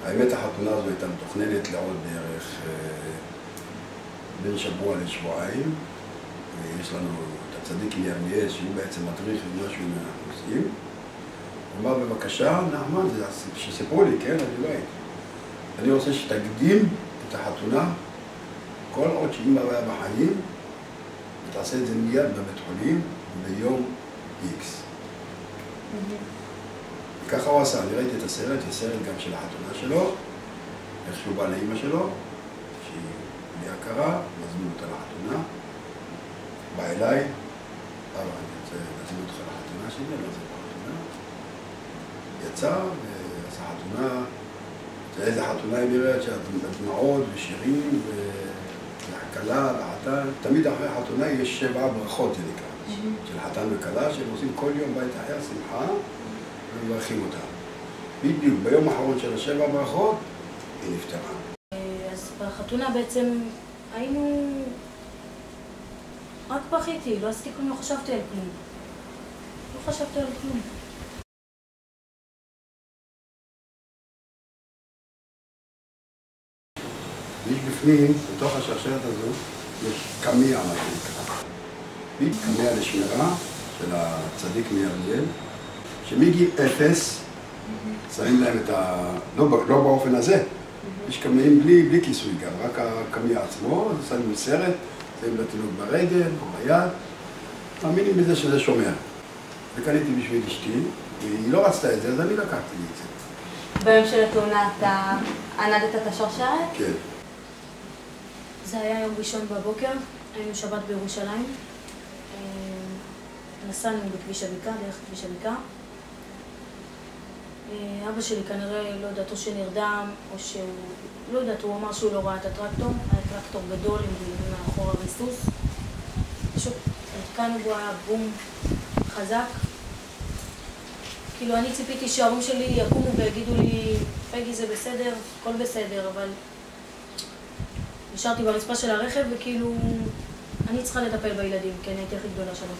האמת, החתונה הזו הייתה מתוכננת לעוד בערך בין שבוע לשבועיים. יש לנו את הצדיק מירמיאל, שהוא בעצם מדריך למשהו מהנושאים. הוא אמר, בבקשה, נעמן, זה שסיפרו לי, כן? אני לא הייתי. אני רוצה שתקדים את החתונה כל עוד שאמא היה בחיים, ותעשה את זה מיד בבית חולים ביום X. וככה הוא עשה, אני ראיתי את הסרט, הסרט גם של החתונה שלו, איך שהוא בא לאמא שלו, שהיא בלי הכרה, מזמין אותה לחתונה, בא אליי, אבא, אני רוצה להזמין אותך לחתונה שלי, אני רוצה בחתונה. יצא ועשה חתונה, איזה חתונה היא נראית, שהדמעות ושירים והקלה והחתן. תמיד אחרי החתונה יש 7 ברכות, זה נקרא, של חתן וכלה, שהם עושים כל יום בית אחר, שמחה, ומברכים אותה. בדיוק, ביום האחרון של 7 ברכות, היא נפטרה. אז בחתונה בעצם היינו... רק בכיתי, לא עשיתי כלום, לא חשבתי על כלום. לא חשבתי על כלום. ויש בפנים, בתוך השרשרת הזו, יש קמיע, מה שנקרא. קמיע לשמירה של הצדיק מירמיאל, שמגיל 0 שמים להם את ה... לא באופן הזה, יש קמיעים בלי כיסוי גם, רק הקמיע עצמו, אז שמים סרט, שמים לתינוק ברגל או ביד, מאמינים בזה שזה שומר. וקניתי בשביל אשתי, והיא לא רצתה את זה, אז אני לקחתי לי את זה. ביום של התאונה אתה ענדת את השרשרת? כן. זה היה יום ראשון בבוקר, היינו שבת בירושלים. נסענו בכביש הבקעה, דרך כביש הבקעה. אבא שלי כנראה, לא יודעת, או שנרדם, או שהוא... לא יודעת, הוא אמר שהוא לא ראה את הטרקטור. היה טרקטור גדול עם מאחור הריסוס. פשוט התקענו בו, היה בום חזק. כאילו, אני ציפיתי שההורים שלי יקומו ויגידו לי, פגי זה בסדר, הכל בסדר, אבל... נשארתי ברצפה של הרכב וכאילו... אני צריכה לטפל בילדים, כי אני הייתי הכי גדולה שלו.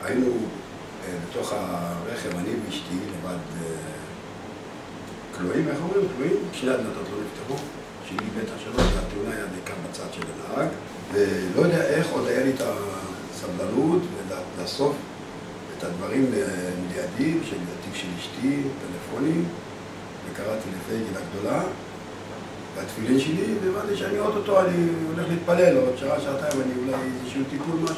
היינו בתוך הרכב, אני ואשתי, לבד כלואים, איך אומרים? כלואים? שני הדלתות לא נפתחו, שלי בטח שלו, והתאונה היה בעיקר בצד של הנהג, ולא יודע איך עוד היה לי את הסבלנות ולאסוף את את הדברים לידי, של התיק של אשתי, טלפונים, וקראתי לפייגל הגדולה, והתפילין שלי, והבנתי שאני אותו, אני הולך להתפלל, עוד שעה, שעתיים, אני אולי איזשהו טיפול, משהו,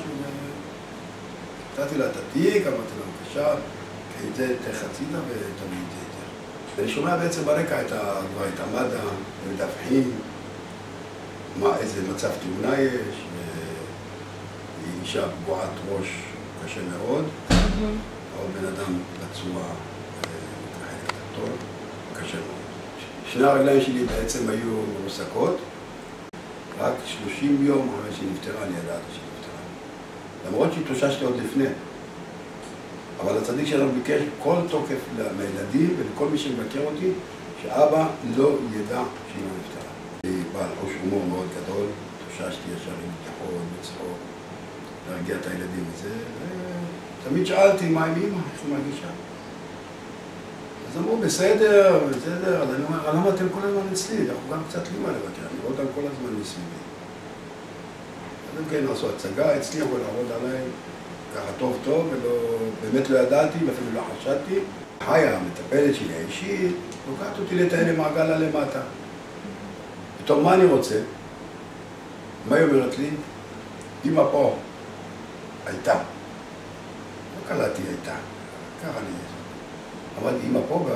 נתתי לה את התיק, אמרתי לה, בבקשה, את זה תחצינה ותביא את זה יותר. ואני שומע בעצם ברקע את המד"א, מדווחים, איזה מצב תאונה יש, והיא אישה פגועת ראש קשה מאוד, עוד בן אדם פצוע מתרחק תחתון, קשה מאוד. שני הרגליים שלי בעצם היו מרוסקות, רק 30 יום אחרי שהיא נפטרה, אני ידעתי שהיא נפטרה. למרות שהתאוששתי עוד לפני. אבל הצדיק שלנו ביקש כל תוקף לילדים ולכל מי שמבקר אותי, שאבא לא ידע שהיא לא נפטרה. אני בעל ראש הומור מאוד גדול, תאוששתי ישר עם ביטחון, בצחוק, להרגיע את הילדים וזה, ותמיד שאלתי מה עם אמא, איך היא מרגישה. אז אמרו, בסדר, בסדר, אז אני אומר, למה אתם כל הזמן אצלי? אנחנו גם קצת לי מה לבקר, אני רואה אותם כל הזמן מסביבי. אז הם כן עשו הצגה, הצליחו לעבוד עליי ככה טוב טוב, ובאמת לא ידעתי, ואפילו לא חשדתי. חיה, המטפלת שלי האישית, לוקחת אותי לטייל למעגל הלמטה. פתאום, מה אני רוצה? מה היא אומרת לי? אמא פה, הייתה. לא קלטתי, הייתה. ככה אני... אמרתי, אמא פה,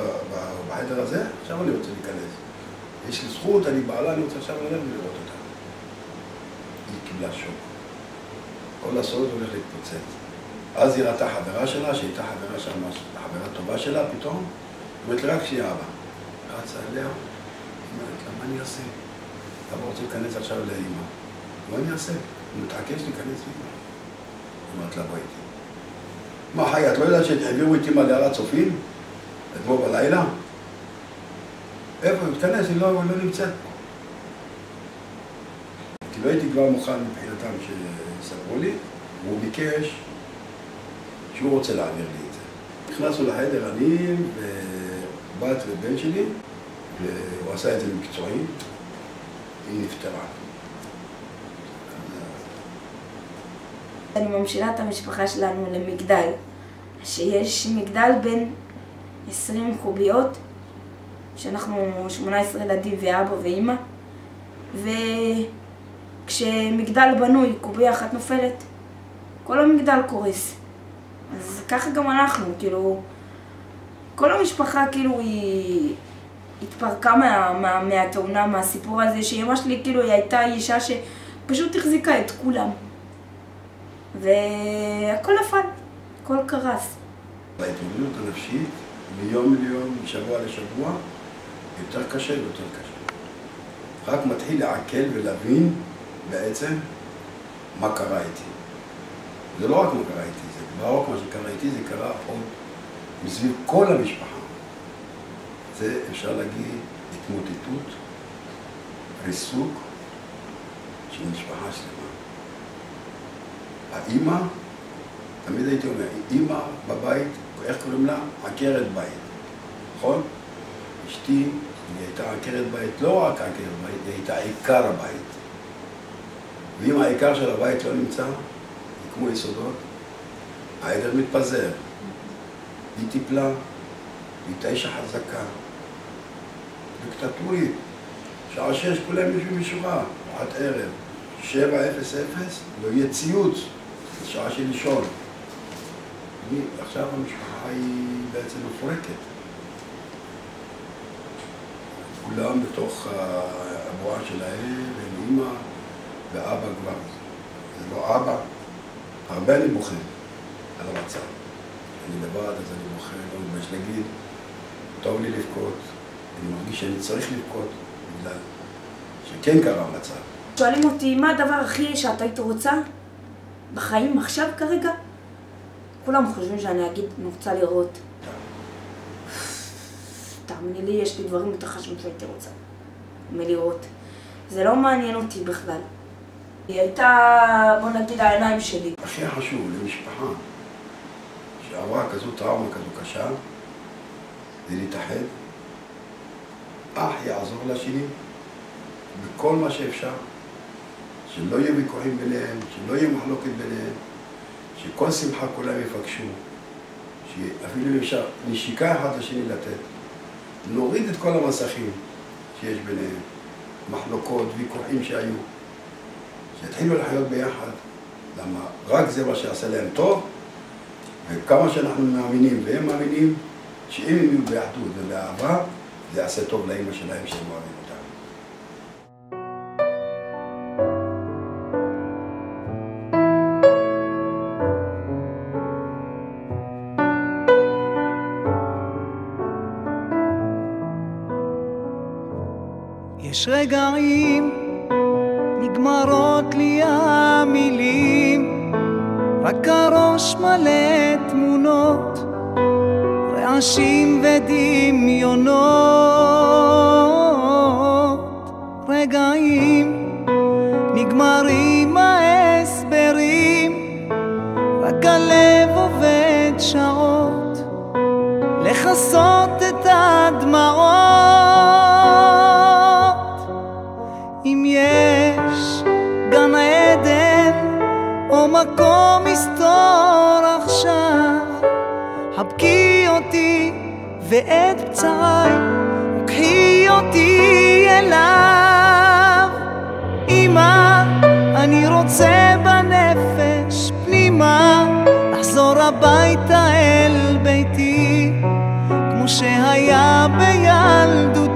בחדר הזה, עכשיו אני רוצה להיכנס. יש לי זכות, אני בעלה, אני רוצה עכשיו ללכת ולראות אותה. היא קיבלה שוק. כל הסוד הולך להתפוצץ. אז היא ראתה חברה שלה, שהייתה חברה שם, חברה טובה שלה, פתאום. היא אומרת לי, רק שהיא אבא. רצה אליה, היא אומרת לה, מה אני אעשה? אבא רוצה להיכנס עכשיו לאמא. מה אני אעשה? הוא מתעקש להיכנס לאמא. היא אומרת לה, בואי איתי. מה, חי, את לא יודעת שהעבירו איתי מה להר הצופים? אתמול בלילה? איפה? היא מתכנס, היא לא נמצאת פה. כי לא הייתי כבר מוכן מבחינתם שספרו לי, והוא ביקש שהוא רוצה להעביר לי את זה. נכנסנו לחדר, אני ובת ובן שלי, והוא עשה את זה במקצועי, היא נפטרה. אני ממשילה את המשפחה שלנו למגדל, שיש מגדל בין 20 קוביות, שאנחנו 18 ילדים ואבא ואמא, וכשמגדל בנוי, קוביה אחת נופלת, כל המגדל קורס. אז ככה גם אנחנו, כאילו, כל המשפחה כאילו היא התפרקה מהתאונה, מהסיפור הזה, שאמא שלי כאילו היא הייתה אישה שפשוט החזיקה את כולם. והכל נפל, הכל קרס. ההתמודדות הנפשית, מיום ליום, משבוע לשבוע, יותר קשה ויותר קשה. רק מתחיל לעכל ולהבין בעצם מה קרה איתי. זה לא רק מה קרה איתי, זה לא רק מה שקרה איתי, זה קרה עוד מסביב כל המשפחה. זה אפשר להגיד התמוטטות, ריסוק של משפחה שלמה. האמא, תמיד הייתי אומר, אמא בבית, איך קוראים לה? עקרת בית, נכון? אשתי, היא הייתה עקרת בית, לא רק עקרת בית, היא הייתה עיקר הבית. ואם העיקר של הבית לא נמצא, היא כמו יסודות, העדר מתפזר. היא טיפלה, היא הייתה אישה חזקה, דיקטטורית. שעה 6 כולם יושבים בשורה, עד ערב, 7:00, לא יהיה ציוץ, שעה של לישון. עכשיו המשפחה היא בעצם מפורקת. כולם בתוך הבועה שלהם, ואמא ואבא כבר. זה לא אבא. הרבה אני בוחן על המצב. אני לבד, אז אני בוחן, לא מתבייש להגיד, טוב לי לבכות. אני מרגיש שאני צריך לבכות, בגלל שכן קרה המצב. שואלים אותי, מה הדבר הכי שאת היית רוצה בחיים עכשיו כרגע? כולם חושבים שאני אגיד, אני רוצה לראות. תאמיני לי, יש לי דברים יותר חשובים שהייתי רוצה מלראות. זה לא מעניין אותי בכלל. היא הייתה, בוא נגיד, העיניים שלי. הכי חשוב למשפחה שעברה כזו טראומה, כזו קשה, זה להתאחד. אח יעזור לשני בכל מה שאפשר, שלא יהיו ויכוחים ביניהם, שלא יהיו מחלוקת ביניהם, שכל שמחה כולם יפגשו, שאפילו אם אפשר נשיקה אחד לשני לתת, נוריד את כל המסכים שיש ביניהם, מחלוקות, ויכוחים שהיו, שיתחילו לחיות ביחד, למה רק זה מה שיעשה להם טוב, וכמה שאנחנו מאמינים והם מאמינים, שאם הם יהיו באחדות ובאהבה, זה יעשה טוב לאמא שלהם שהם אוהבים אותם. יש רגעים, נגמרות לי המילים, רק הראש מלא תמונות, רעשים ודמיונות. רגעים, נגמרים ההסברים, רק הלב עובד שעות, לכסות את הדמעות. אם יש גן עדן או מקום מסתור עכשיו, חבקי אותי ואת פצעי, וקחי אותי אליו. אמא, אני רוצה בנפש פנימה, לחזור הביתה אל ביתי, כמו שהיה בילדותי.